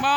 บ่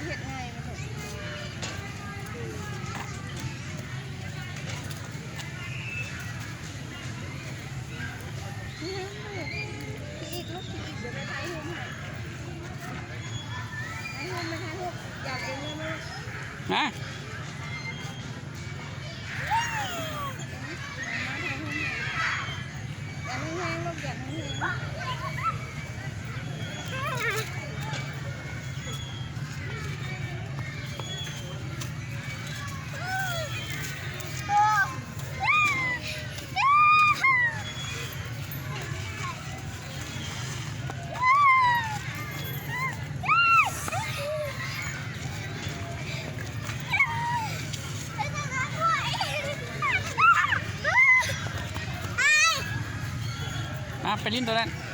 เห็ดไงมันถูกพี่อีกลูกพี่อีกเดี๋ยวไปถ่ายรูปให้ถ่ายรูปไม่ถ่ายรูปอยากเองเลยไหม ฮะ อยากแห้งๆลูกอยากแห้งไปลิ้นตัวนั้น